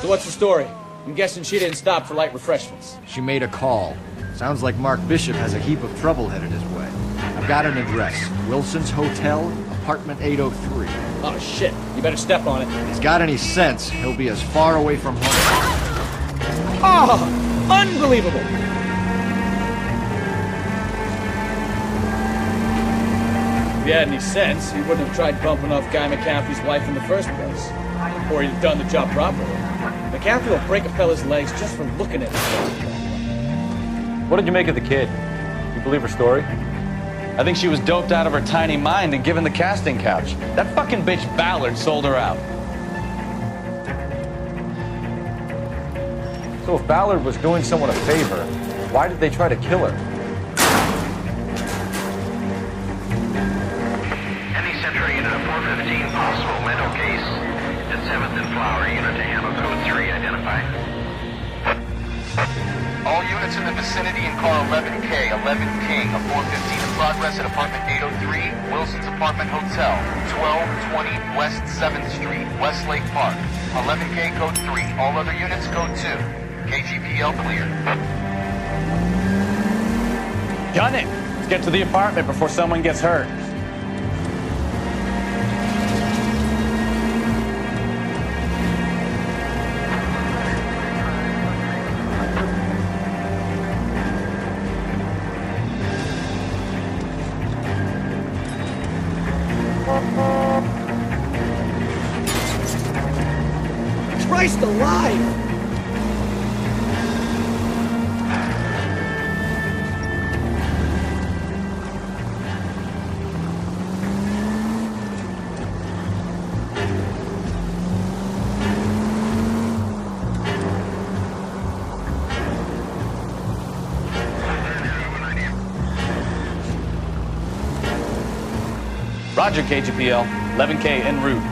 So what's the story? I'm guessing she didn't stop for light refreshments. She made a call. Sounds like Mark Bishop has a heap of trouble headed his way. I've got an address. Wilson's Hotel, apartment 803. Oh, shit. You better step on it. If he's got any sense, he'll be as far away from home. Oh, unbelievable! If he had any sense, he wouldn't have tried bumping off Guy McCaffrey's wife in the first place. Or he'd have done the job properly. McCaffrey will break a fella's legs just for looking at him. What did you make of the kid? You believe her story? I think she was doped out of her tiny mind and given the casting couch. That fucking bitch Ballard sold her out. So if Ballard was doing someone a favor, why did they try to kill her? Any Central Unit of 415, possible mental case at 7th and Flower Unit to handle code 3 identified. All units in the vicinity in car 11K, 11 King, a 415 in progress at apartment 803, Wilson's Apartment Hotel, 1220 West 7th Street, Westlake Park. 11K code 3, all other units code 2. KGPL clear. Gun it! Let's get to the apartment before someone gets hurt. Christ alive! Roger, KGPL. 11K en route.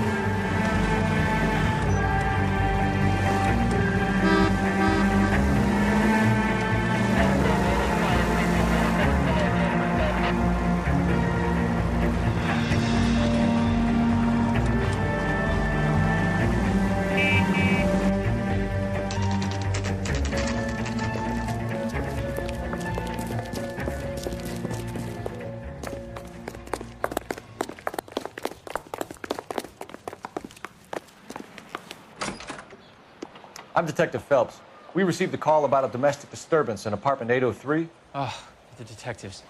I'm Detective Phelps. We received a call about a domestic disturbance in apartment 803. Oh, the detectives.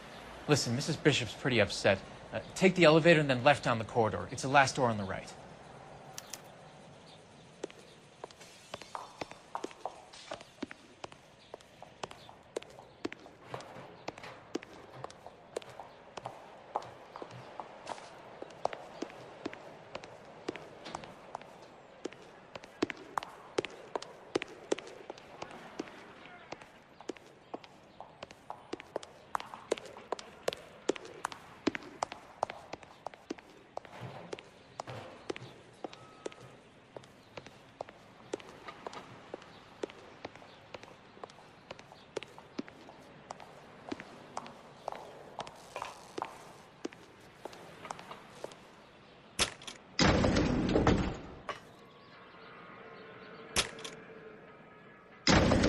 Listen, Mrs. Bishop's pretty upset. Take the elevator and then left down the corridor. It's the last door on the right.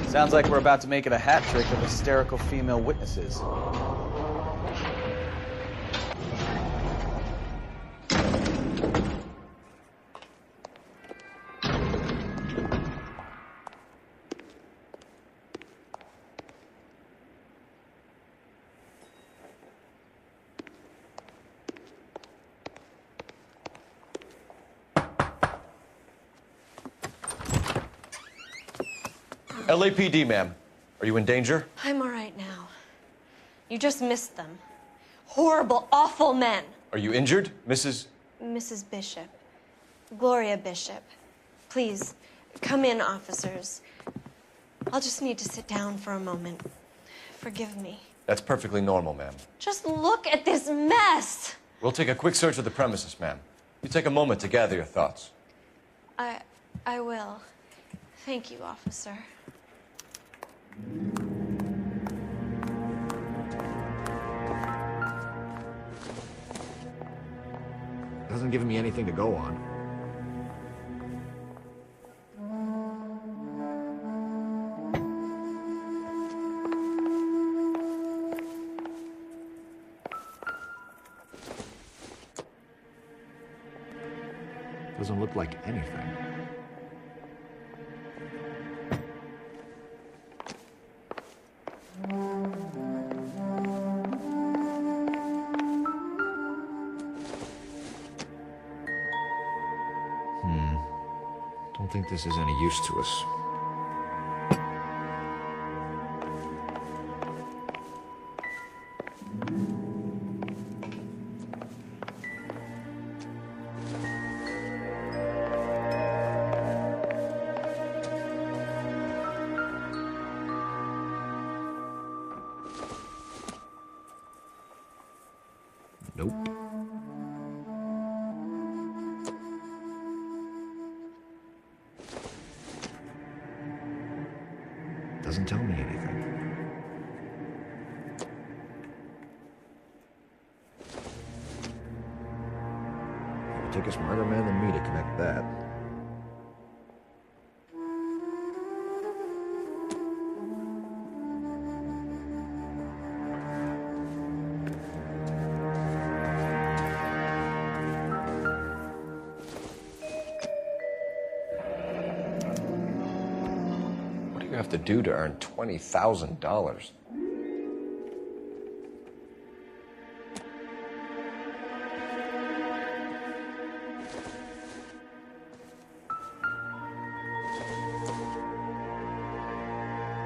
Sounds like we're about to make it a hat trick of hysterical female witnesses. LAPD, ma'am. Are you in danger? I'm all right now. You just missed them. Horrible, awful men. Are you injured, Mrs. Mrs. Bishop. Gloria Bishop. Please, come in, officers. I'll just need to sit down for a moment. Forgive me. That's perfectly normal, ma'am. Just look at this mess! We'll take a quick search of the premises, ma'am. You take a moment to gather your thoughts. I will. Thank you, officer. Hasn't given me anything to go on. Doesn't look like anything. Don't think this is any use to us. Nope. Doesn't tell me anything. It would take a smarter man than me to connect that. Have to do to earn $20,000.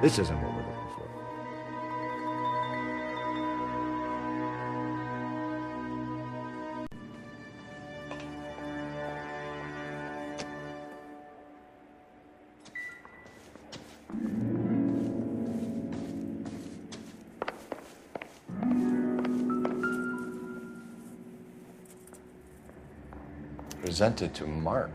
This isn't what we're looking for. Presented to Mark.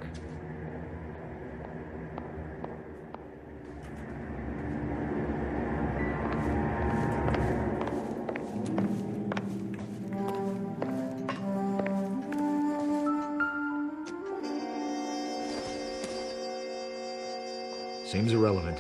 Seems irrelevant.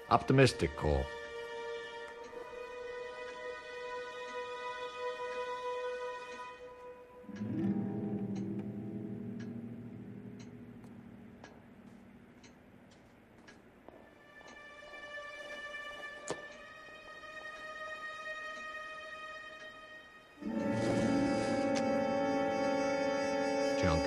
Optimistic, Cole. Junk.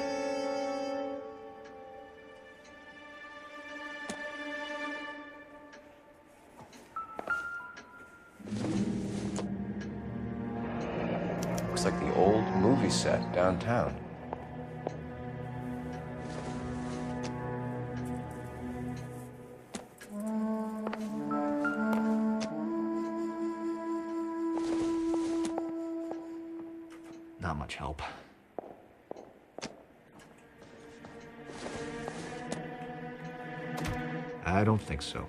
Looks like the old movie set downtown. Not much help. I don't think so.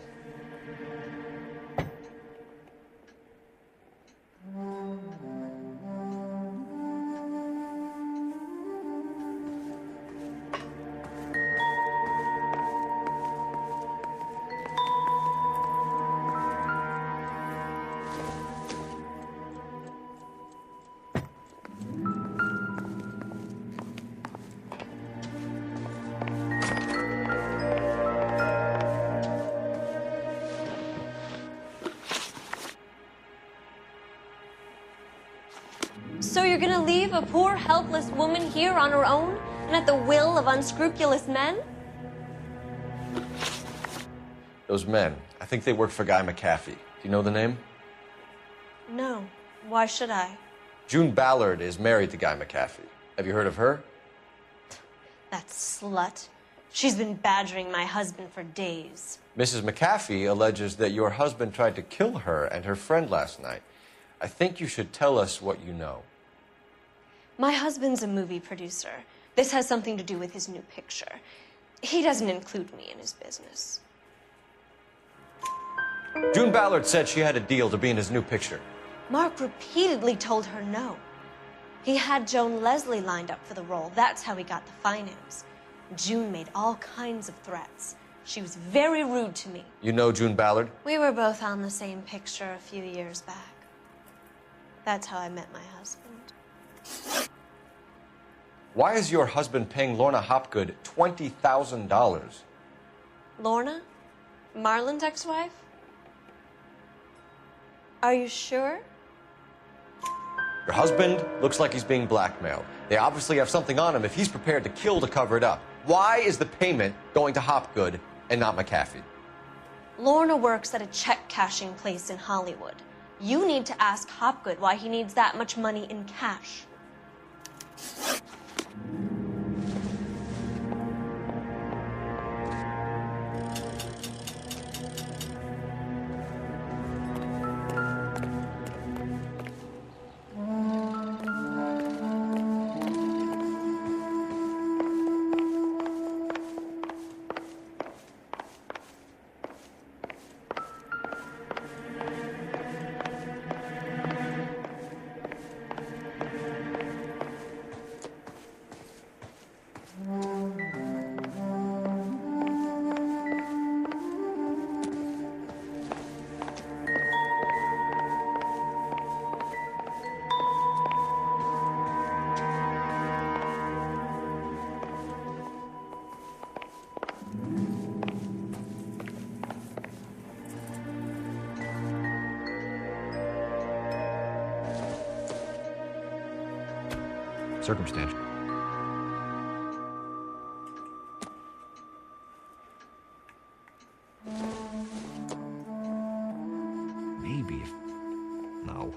So you're gonna leave a poor, helpless woman here on her own and at the will of unscrupulous men? Those men, I think they work for Guy McAfee. Do you know the name? No. Why should I? June Ballard is married to Guy McAfee. Have you heard of her? That slut. She's been badgering my husband for days. Mrs. McAfee alleges that your husband tried to kill her and her friend last night. I think you should tell us what you know. My husband's a movie producer. This has something to do with his new picture. He doesn't include me in his business. June Ballard said she had a deal to be in his new picture. Mark repeatedly told her no. He had Joan Leslie lined up for the role. That's how he got the finance. June made all kinds of threats. She was very rude to me. You know June Ballard? We were both on the same picture a few years back. That's how I met my husband. Why is your husband paying Lorna Hopgood $20,000? Lorna? Marlon's ex-wife? Are you sure? Your husband looks like he's being blackmailed. They obviously have something on him if he's prepared to kill to cover it up. Why is the payment going to Hopgood and not McAfee? Lorna works at a check-cashing place in Hollywood. You need to ask Hopgood why he needs that much money in cash. Circumstantial. Maybe if... No.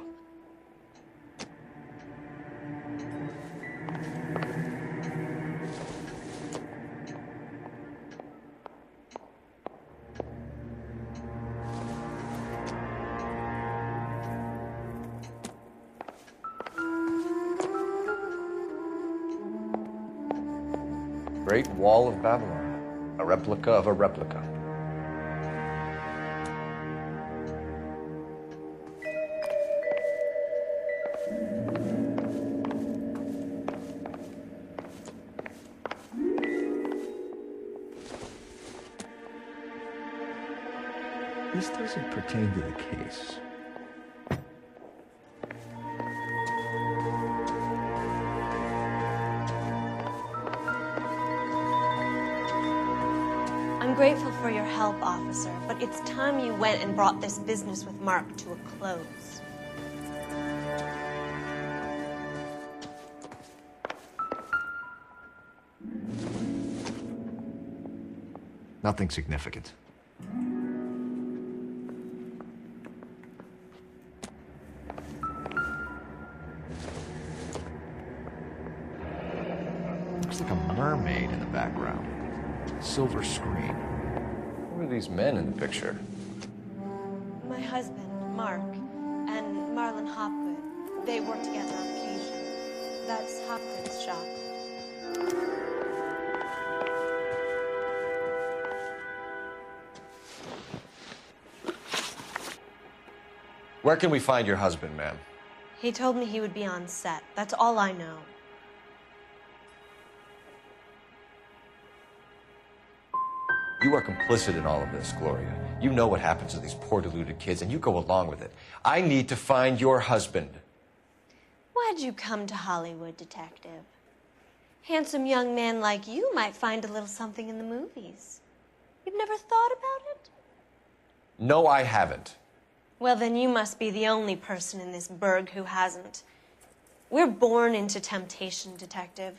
Great Wall of Babylon, a replica of a replica. This doesn't pertain to the case. I'm grateful for your help, officer, but it's time you went and brought this business with Mark to a close. Nothing significant. Looks like a mermaid in the background. Silver screen. Who are these men in the picture? My husband, Mark, and Marlon Hopgood. They work together on occasion. That's Hopgood's shop. Where can we find your husband, ma'am? He told me he would be on set. That's all I know. You are complicit in all of this, Gloria. You know what happens to these poor deluded kids, and you go along with it. I need to find your husband. Why'd you come to Hollywood, detective? Handsome young man like you might find a little something in the movies. You've never thought about it? No, I haven't. Well, then you must be the only person in this burg who hasn't. We're born into temptation, detective.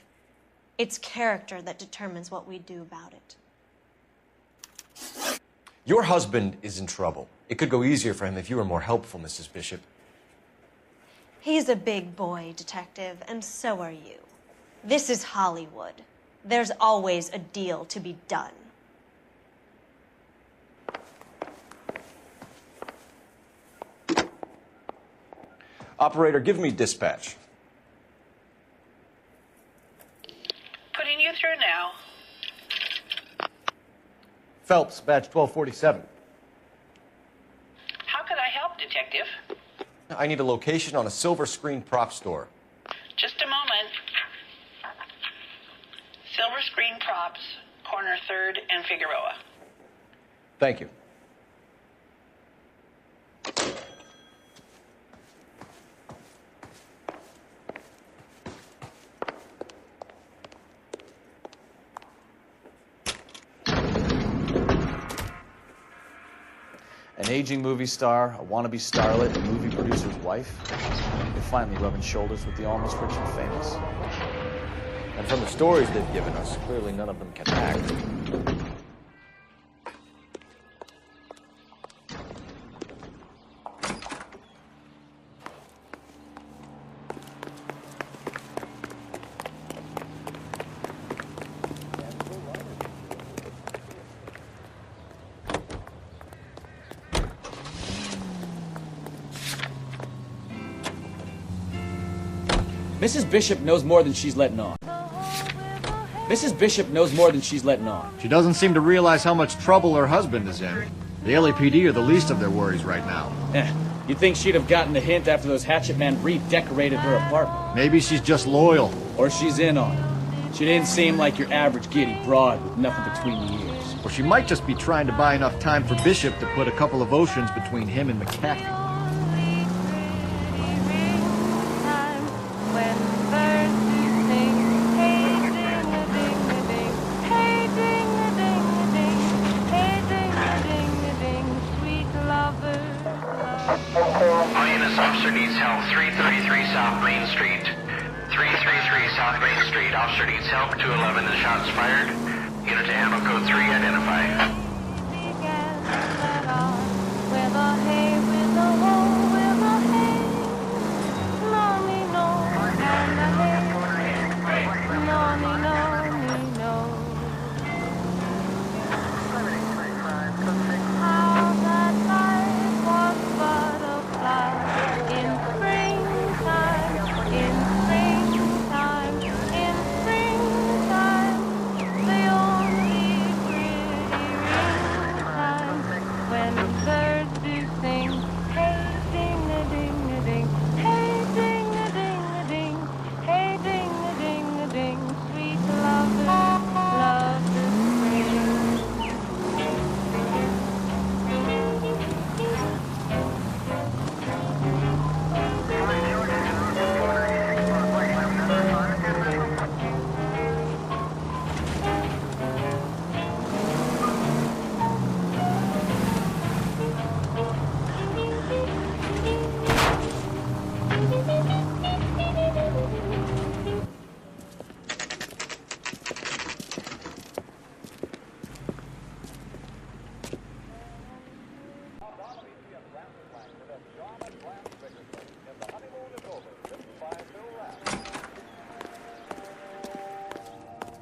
It's character that determines what we do about it. Your husband is in trouble. It could go easier for him if you were more helpful, Mrs. Bishop. He's a big boy, detective, and so are you. This is Hollywood. There's always a deal to be done. Operator, give me dispatch. Putting you through now. Phelps, badge 1247. How could I help, Detective? I need a location on a silver screen prop store. Just a moment. Silver Screen Props, corner 3rd and Figueroa. Thank you. An aging movie star, a wannabe starlet, a movie producer's wife. They're finally rubbing shoulders with the almost rich and famous. And from the stories they've given us, clearly none of them can act. Mrs. Bishop knows more than she's letting on. Mrs. Bishop knows more than she's letting on. She doesn't seem to realize how much trouble her husband is in. The LAPD are the least of their worries right now. You'd think she'd have gotten the hint after those hatchet men redecorated her apartment. Maybe she's just loyal. Or she's in on it. She didn't seem like your average giddy broad with nothing between the ears. Or she might just be trying to buy enough time for Bishop to put a couple of oceans between him and McCaffrey. All units, officer needs help. 333 South Main Street. 333 South Main Street. Officer needs help. 211 and shots fired. Unit to handle code 3 identified.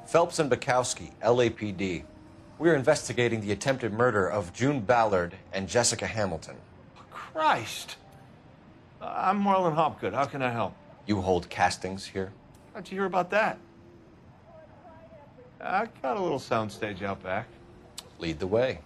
Phelps and Bukowski, LAPD. We're investigating the attempted murder of June Ballard and Jessica Hamilton. Christ. I'm Marlon Hopgood. How can I help? You hold castings here? How'd you hear about that? I got a little soundstage out back. Lead the way.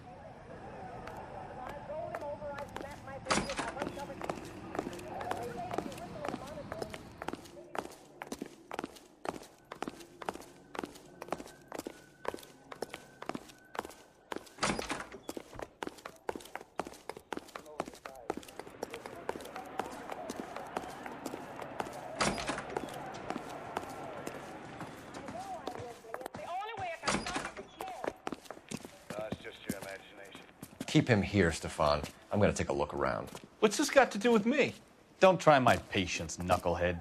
Keep him here, Stefan. I'm gonna take a look around. What's this got to do with me? Don't try my patience, knucklehead.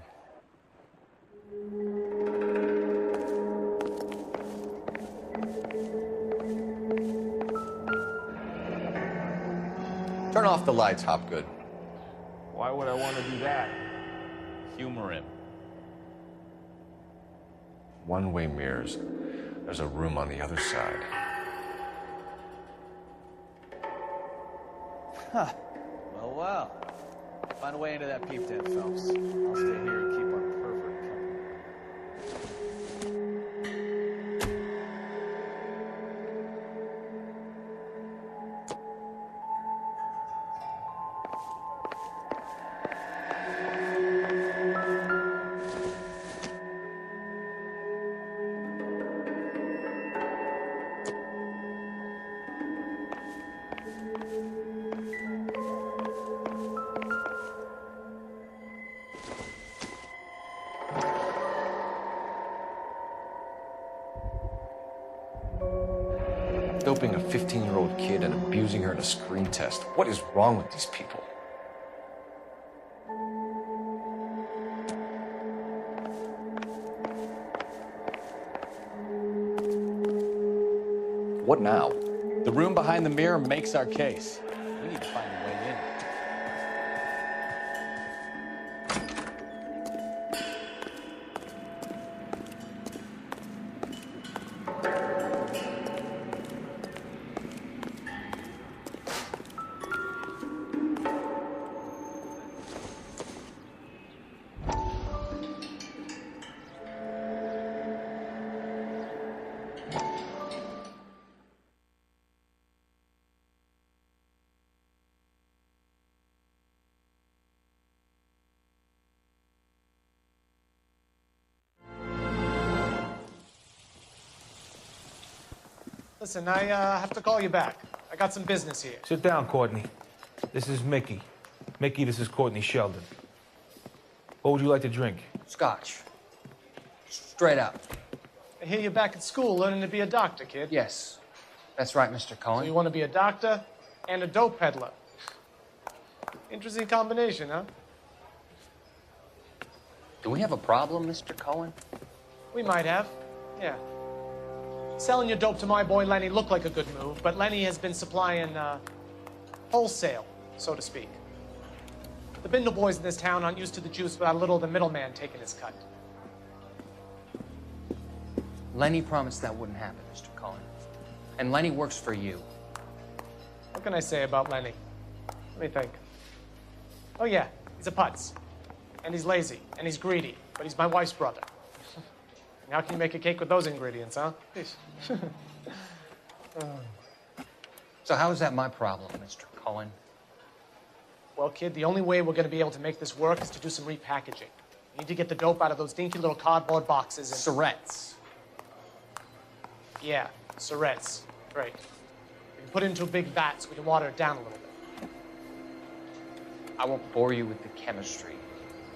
Turn off the lights, Hopgood. Why would I want to do that? Humor him. One-way mirrors. There's a room on the other side. Huh. Well, well. Find a way into that peep tent, Phelps. I'll stay here and keep our pervert company. Doping a 15-year-old kid and abusing her in a screen test. What is wrong with these people? What now? The room behind the mirror makes our case. We need to find a way in. Listen, I have to call you back. I got some business here. Sit down, Courtney. This is Mickey. Mickey, this is Courtney Sheldon. What would you like to drink? Scotch. Straight up. I hear you're back at school learning to be a doctor, kid. Yes. That's right, Mr. So Cohen. you want to be a doctor and a dope peddler. Interesting combination, huh? Do we have a problem, Mr. Cohen? We might have, yeah. Selling your dope to my boy Lenny looked like a good move, but Lenny has been supplying, wholesale, so to speak. The Bindle boys in this town aren't used to the juice without a little of the middleman taking his cut. Lenny promised that wouldn't happen, Mr. Cohen. And Lenny works for you. What can I say about Lenny? Let me think. Oh yeah, he's a putz. And he's lazy, and he's greedy, but he's my wife's brother. How can you make a cake with those ingredients, huh? So how is that my problem, Mr. Cohen? Well, kid, the only way we're going to be able to make this work is to do some repackaging. We need to get the dope out of those dinky little cardboard boxes and... Syrettes. Yeah, syrettes. Right. We can put it into a big vat so we can water it down a little bit. I won't bore you with the chemistry,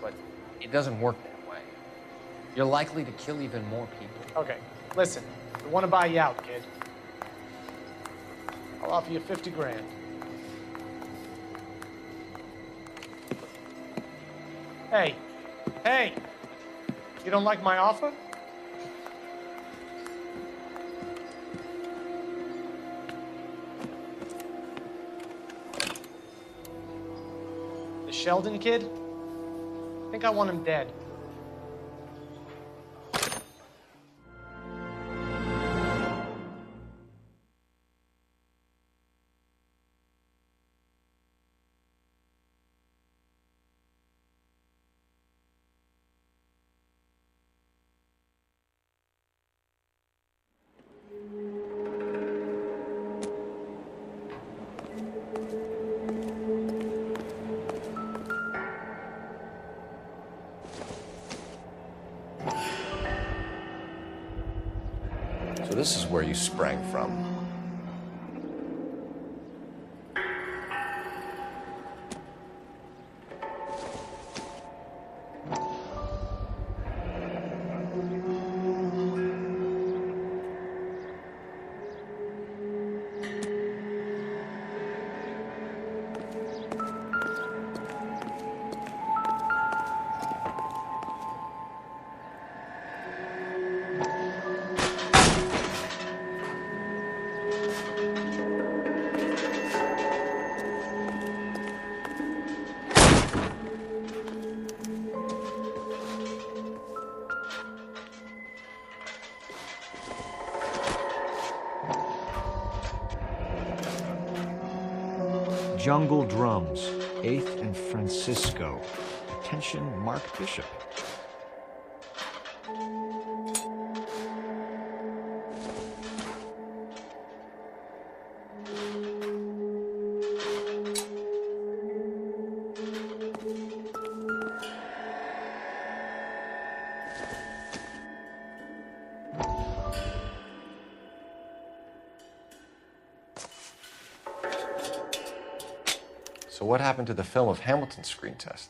but it doesn't work that way. You're likely to kill even more people. Okay, listen. We want to buy you out, kid. I'll offer you 50 grand. Hey, hey! You don't like my offer? The Sheldon kid? I think I want him dead. So this is where you sprang from. Jungle Drums, 8th and Francisco. Attention, Mark Bishop. So what happened to the film of Hamilton's screen test?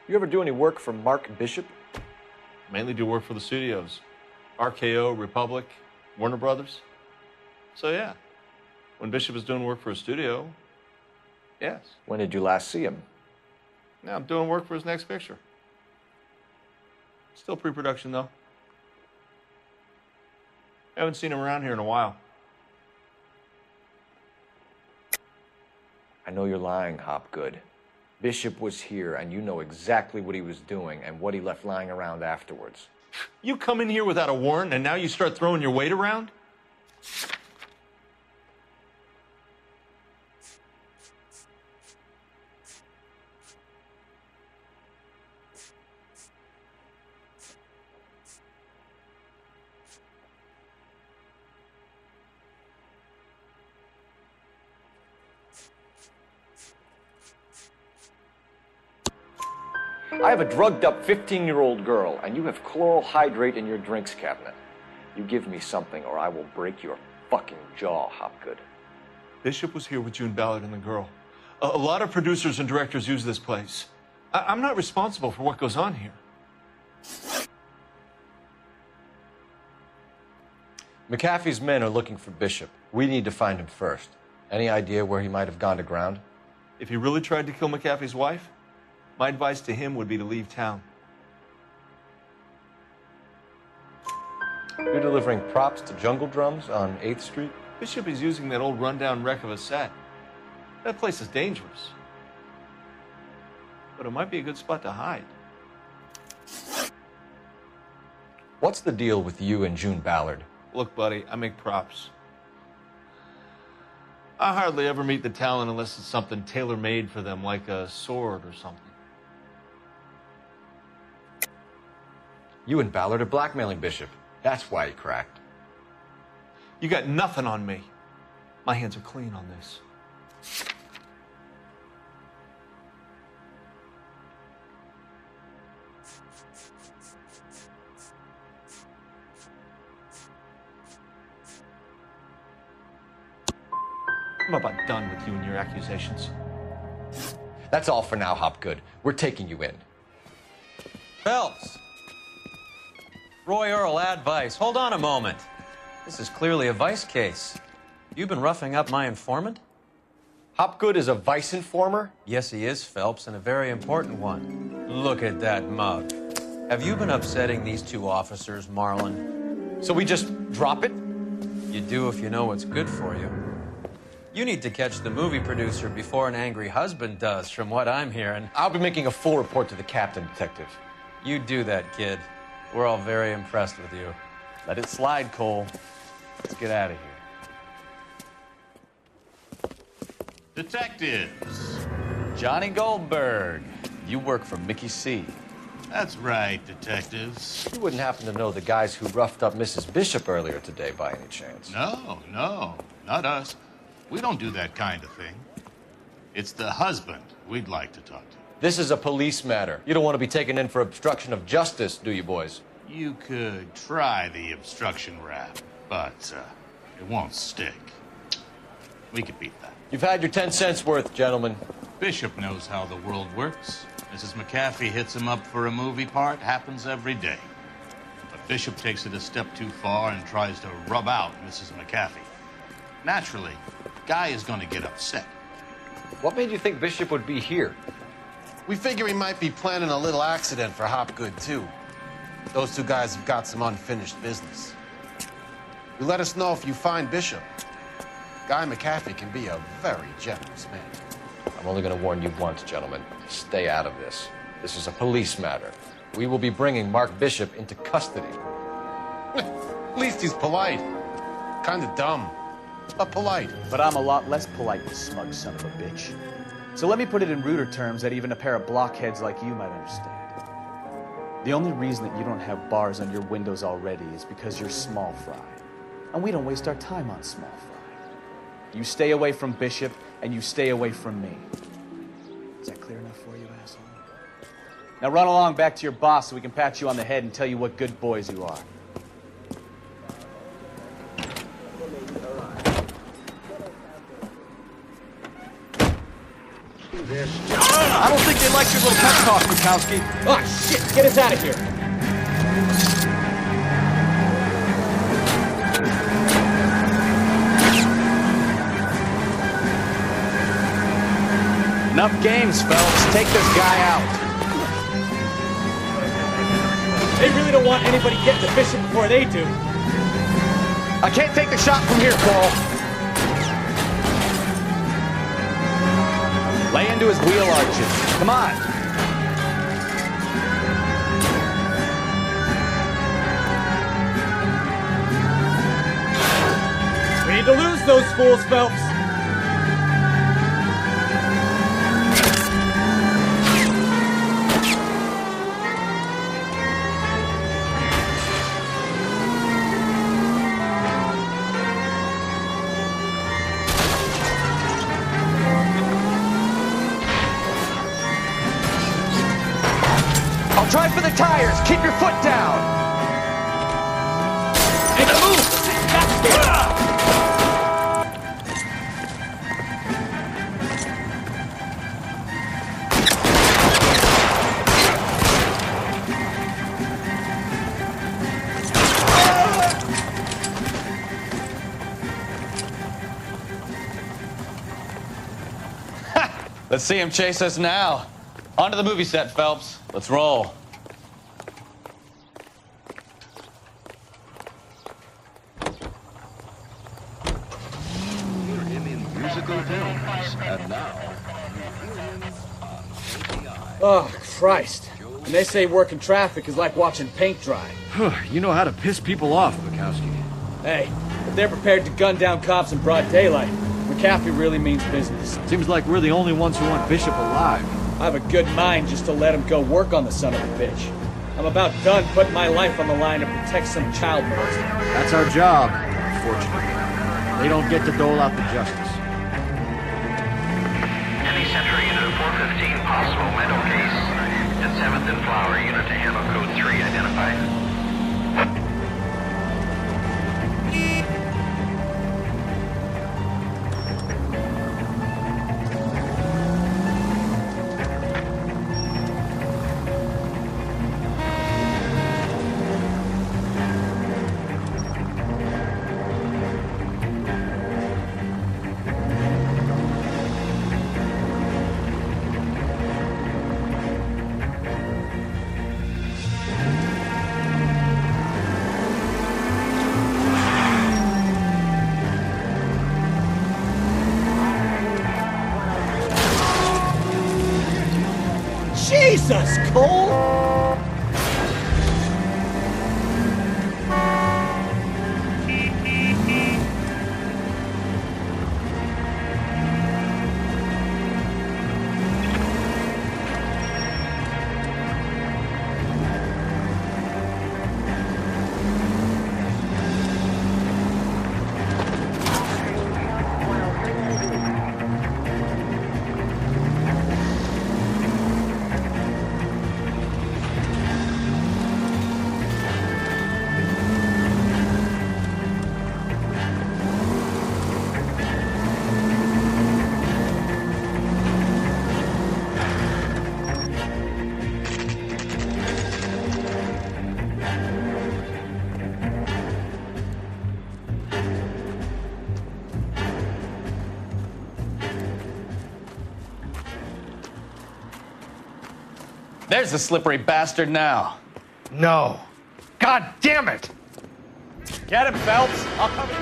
You ever do any work for Mark Bishop? Mainly do work for the studios. RKO, Republic, Warner Brothers. So yeah, when Bishop is doing work for a studio, yes. When did you last see him? Now I'm doing work for his next picture. Still pre-production though. Haven't seen him around here in a while. I know you're lying, Hopgood. Bishop was here, and you know exactly what he was doing and what he left lying around afterwards. You come in here without a warrant, and now you start throwing your weight around? I have a drugged-up 15-year-old girl, and you have chloral hydrate in your drinks cabinet. You give me something, or I will break your fucking jaw, Hopgood. Bishop was here with June Ballard and the girl. A lot of producers and directors use this place. I'm not responsible for what goes on here. McAfee's men are looking for Bishop. We need to find him first. Any idea where he might have gone to ground? If he really tried to kill McAfee's wife, my advice to him would be to leave town. You're delivering props to Jungle Drums on 8th Street? Bishop is using that old rundown wreck of a set. That place is dangerous. But it might be a good spot to hide. What's the deal with you and June Ballard? Look, buddy, I make props. I hardly ever meet the talent unless it's something tailor-made for them, like a sword or something. You and Ballard are blackmailing Bishop. That's why he cracked. You got nothing on me. My hands are clean on this. I'm about done with you and your accusations. That's all for now, Hopgood. We're taking you in. Phelps! Roy Earl, advice. Hold on a moment. This is clearly a vice case. You've been roughing up my informant? Hopgood is a vice informer? Yes, he is, Phelps, and a very important one. Look at that mug. Have you been upsetting these two officers, Marlon? So we just drop it? You do if you know what's good for you. You need to catch the movie producer before an angry husband does, from what I'm hearing. I'll be making a full report to the captain, Detective. You do that, kid. We're all very impressed with you. Let it slide, Cole. Let's get out of here. Detectives. Johnny Goldberg. You work for Mickey C. That's right, detectives. You wouldn't happen to know the guys who roughed up Mrs. Bishop earlier today by any chance? No, not us. We don't do that kind of thing. It's the husband we'd like to talk to. This is a police matter. You don't want to be taken in for obstruction of justice, do you, boys? You could try the obstruction rap, but it won't stick. We could beat that. You've had your 10 cents worth, gentlemen. Bishop knows how the world works. Mrs. McAfee hits him up for a movie part. Happens every day. But Bishop takes it a step too far and tries to rub out Mrs. McAfee. Naturally, Guy is going to get upset. What made you think Bishop would be here? We figure he might be planning a little accident for Hopgood, too. Those two guys have got some unfinished business. You let us know if you find Bishop. Guy McAfee can be a very generous man. I'm only going to warn you once, gentlemen. Stay out of this. This is a police matter. We will be bringing Mark Bishop into custody. At least he's polite. Kind of dumb, but polite. But I'm a lot less polite, you smug son of a bitch. So let me put it in ruder terms that even a pair of blockheads like you might understand. The only reason that you don't have bars on your windows already is because you're small fry. And we don't waste our time on small fry. You stay away from Bishop, and you stay away from me. Is that clear enough for you, asshole? Now run along back to your boss so we can pat you on the head and tell you what good boys you are. I don't think they like your little pep talk, Bukowski. Oh, shit! Get us out of here! Enough games, Phelps. Take this guy out. They really don't want anybody getting to Bishop before they do. I can't take the shot from here, Coral. Lay into his wheel arches. Come on. We need to lose those fools, Phelps. I'll try for the tires. Keep your foot down. Make a move! Let's see him chase us now. Onto the movie set, Phelps. Let's roll. Hear him in musical films, and now Oh, Christ. And they say working traffic is like watching paint dry. You know how to piss people off, Bukowski. Hey, if they're prepared to gun down cops in broad daylight, McAfee really means business. Seems like we're the only ones who want Bishop alive. I have a good mind just to let him go work on the son of a bitch. I'm about done putting my life on the line to protect some child molester. That's our job, unfortunately. They don't get to dole out the justice. Any Central Unit 415 possible mental case. And 7th and Flower Unit to handle code 3 identified. Jesus, Cole! There's the slippery bastard now. No. God damn it! Get him, Phelps. I'll cover you.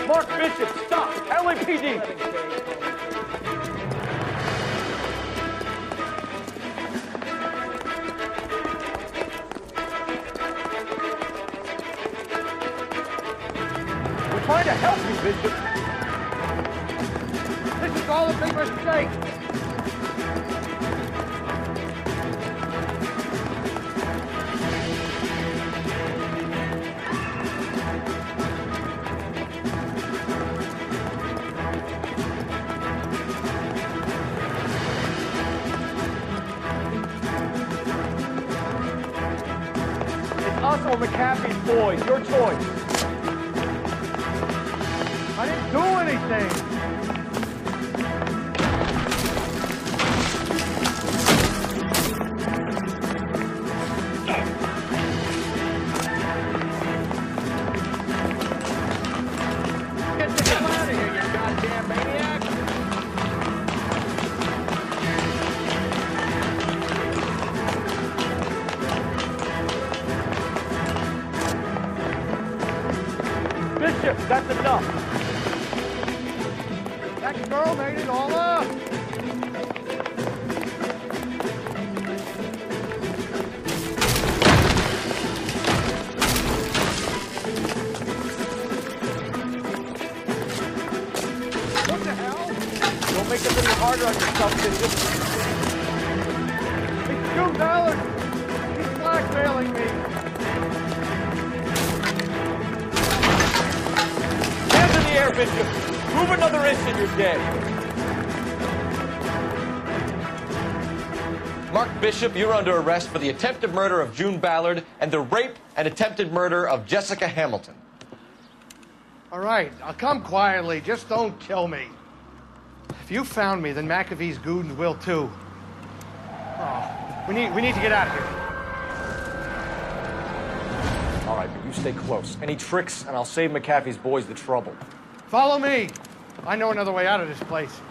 Mark Bishop, stop! LAPD! We're trying to help you, Bishop. This is all a big mistake. Us or McAfee's boys, your choice. I didn't do anything. Bishop, that's enough. That girl made it all up. What the hell? Don't make it any harder on yourself, Bishop. It's June Ballard. He's blackmailing me. Hands in the air, Bishop. Move another inch and you're dead. Mark Bishop, you're under arrest for the attempted murder of June Ballard and the rape and attempted murder of Jessica Hamilton. All right, I'll come quietly. Just don't kill me. If you found me, then McAfee's goons will too. Oh, we need to get out of here. All right, but you stay close. Any tricks, and I'll save McAfee's boys the trouble. Follow me. I know another way out of this place.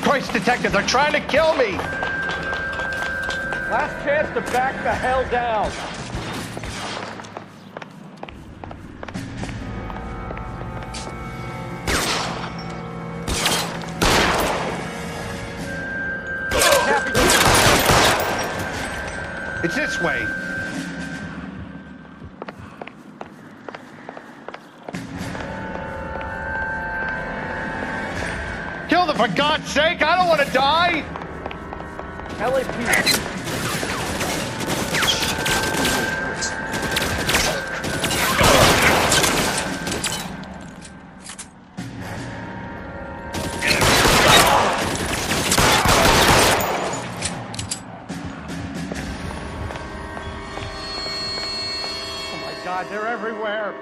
Christ, detective, they're trying to kill me! Last chance to back the hell down. It's this way. Kill them, for God's sake! I don't want to die! LAPD. God, they're everywhere.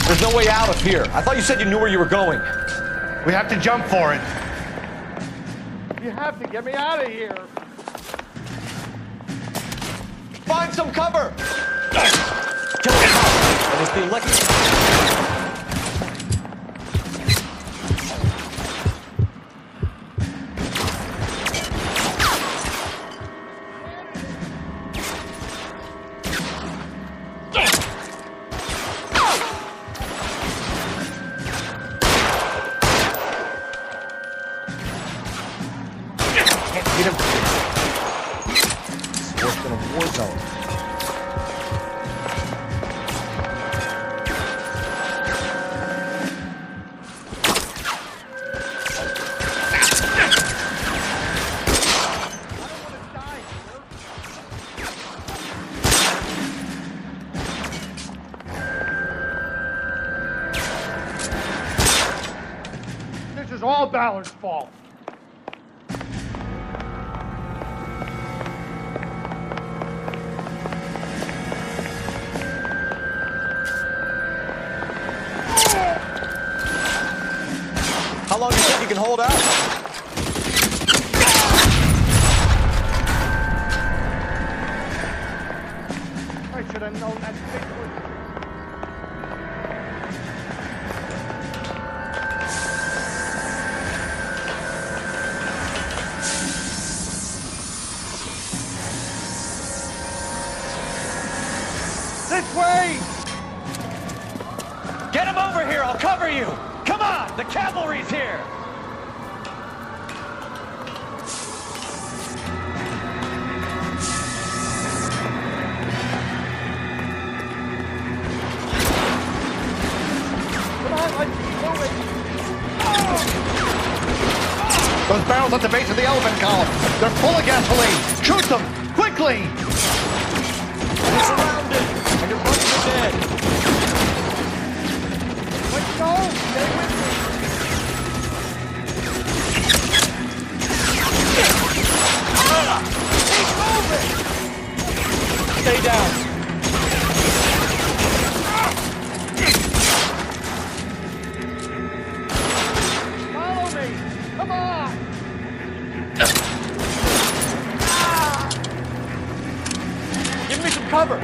There's no way out of here. I thought you said you knew where you were going. We have to jump for it. You have to get me out of here. Find some cover! Kill the cop, and it's the electric... This is all Ballard's fault. How long do you think you can hold out? I should have known that big one. This way! Get him over here, I'll cover you! Come on, the cavalry's here! Come on, let's keep moving! Those barrels at the base of the elephant column, they're full of gasoline! Shoot them, quickly! You're surrounded, and your buddies are dead. Let's go! Stay with me! Keep moving! Stay down. Follow me! Come on! Give me some cover!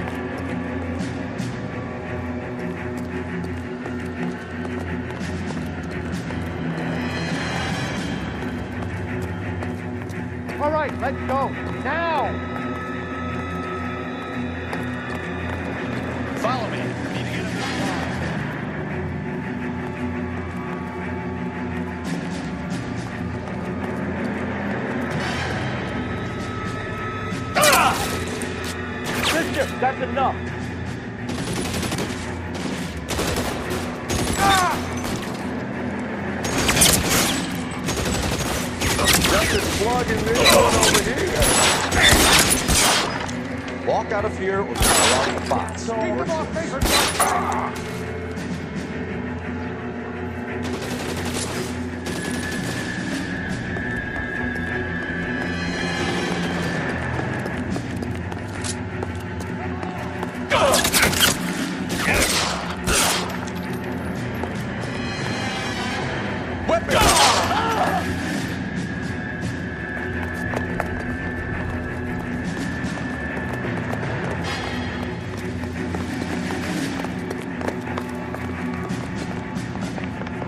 right, let's go. Now! Follow me. We need to get Bishop, that's enough. Just plugging this one over here. Walk out of here or fall out of the box.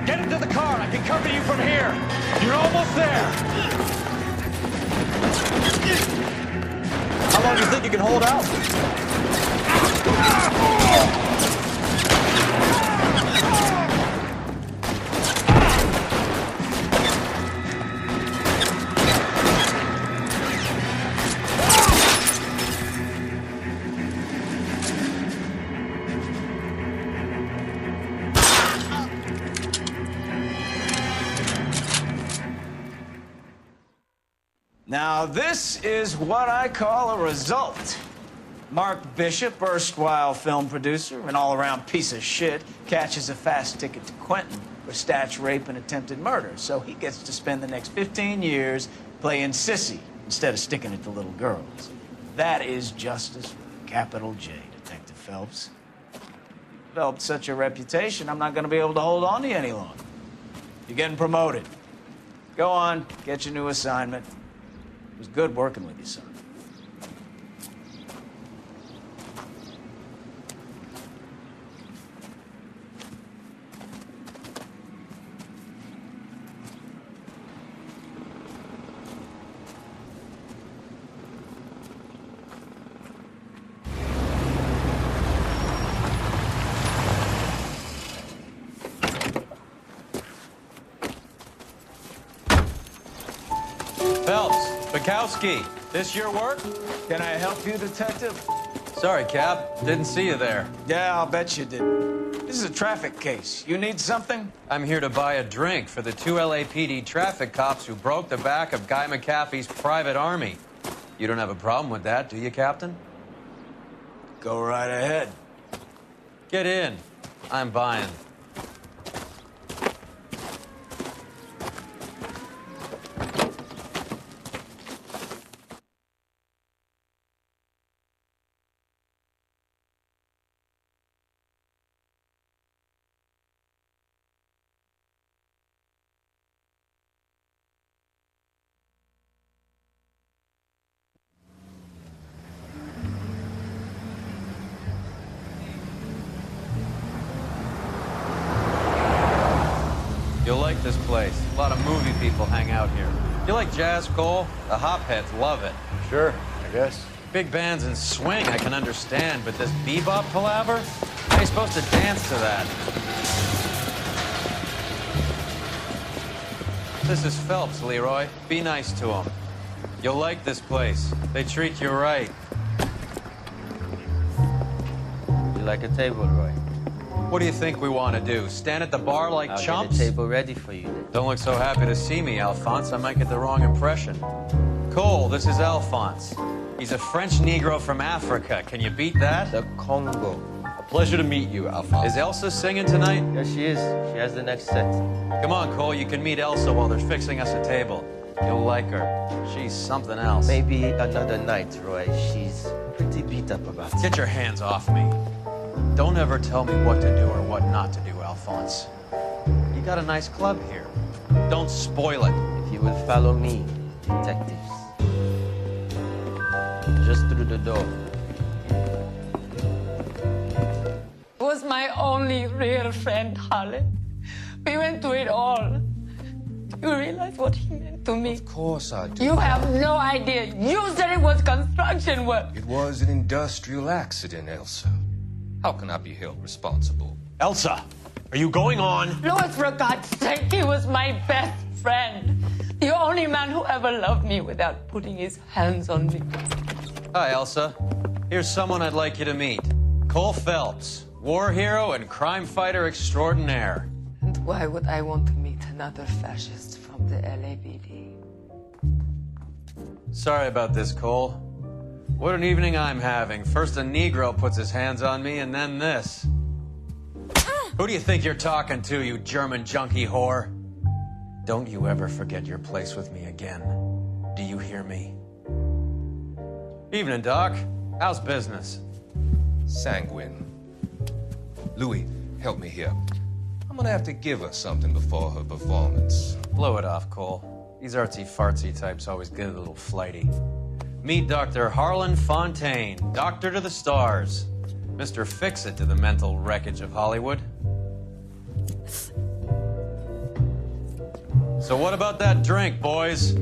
Get into the car. I can cover you from here. You're almost there. How long do you think you can hold out? Now, this is what I call a result. Mark Bishop, erstwhile film producer and all-around piece of shit, catches a fast ticket to Quentin for stitch rape and attempted murder, so he gets to spend the next 15 years playing sissy instead of sticking it to little girls. That is justice with a capital J, Detective Phelps. Developed such a reputation, I'm not going to be able to hold on to you any longer. You're getting promoted. Go on, get your new assignment. It was good working with you, son. Phelps, Bukowski, this your work? Can I help you, Detective? Sorry, Cap. Didn't see you there. Yeah, I'll bet you did. This is a traffic case. You need something? I'm here to buy a drink for the 2 LAPD traffic cops who broke the back of Guy McAfee's private army. You don't have a problem with that, do you, Captain? Go right ahead. Get in. I'm buying. You'll like this place. A lot of movie people hang out here. You like jazz, Cole? The hopheads love it. Sure, I guess. Big bands and swing I can understand, but this bebop palaver? How are you supposed to dance to that? This is Phelps, Leroy. Be nice to him. You'll like this place. They treat you right. You like a table, Roy? What do you think we want to do? Stand at the bar like I'll chumps? get a table ready for you then. Don't look so happy to see me, Alphonse. I might get the wrong impression. Cole, this is Alphonse. He's a French Negro from Africa. Can you beat that? The Congo. A pleasure to meet you, Alphonse. Is Elsa singing tonight? Yes, she is. She has the next set. Come on, Cole. You can meet Elsa while they're fixing us a table. You'll like her. She's something else. Maybe another night, Roy. She's pretty beat up about it. Get your hands off me. Don't ever tell me what to do or what not to do, Alphonse. You got a nice club here. Don't spoil it. If you will follow me, detectives. Just through the door. Was my only real friend, Harlan. We went through it all. Do you realize what he meant to me? Of course I do. You have no idea. You said it was construction work. It was an industrial accident, Elsa. How can I be held responsible? Elsa, are you going on? Louis, for God's sake, he was my best friend. The only man who ever loved me without putting his hands on me. Hi, Elsa. Here's someone I'd like you to meet. Cole Phelps, war hero and crime fighter extraordinaire. And why would I want to meet another fascist from the LAPD? Sorry about this, Cole. What an evening I'm having. First a Negro puts his hands on me, and then this. Who do you think you're talking to, you German junkie whore? Don't you ever forget your place with me again. Do you hear me? Evening, Doc. How's business? Sanguine. Louis, help me here. I'm gonna have to give her something before her performance. Blow it off, Cole. These artsy-fartsy types always get a little flighty. Meet Dr. Harlan Fontaine, doctor to the stars. Mr. Fix-It to the mental wreckage of Hollywood. So what about that drink, boys?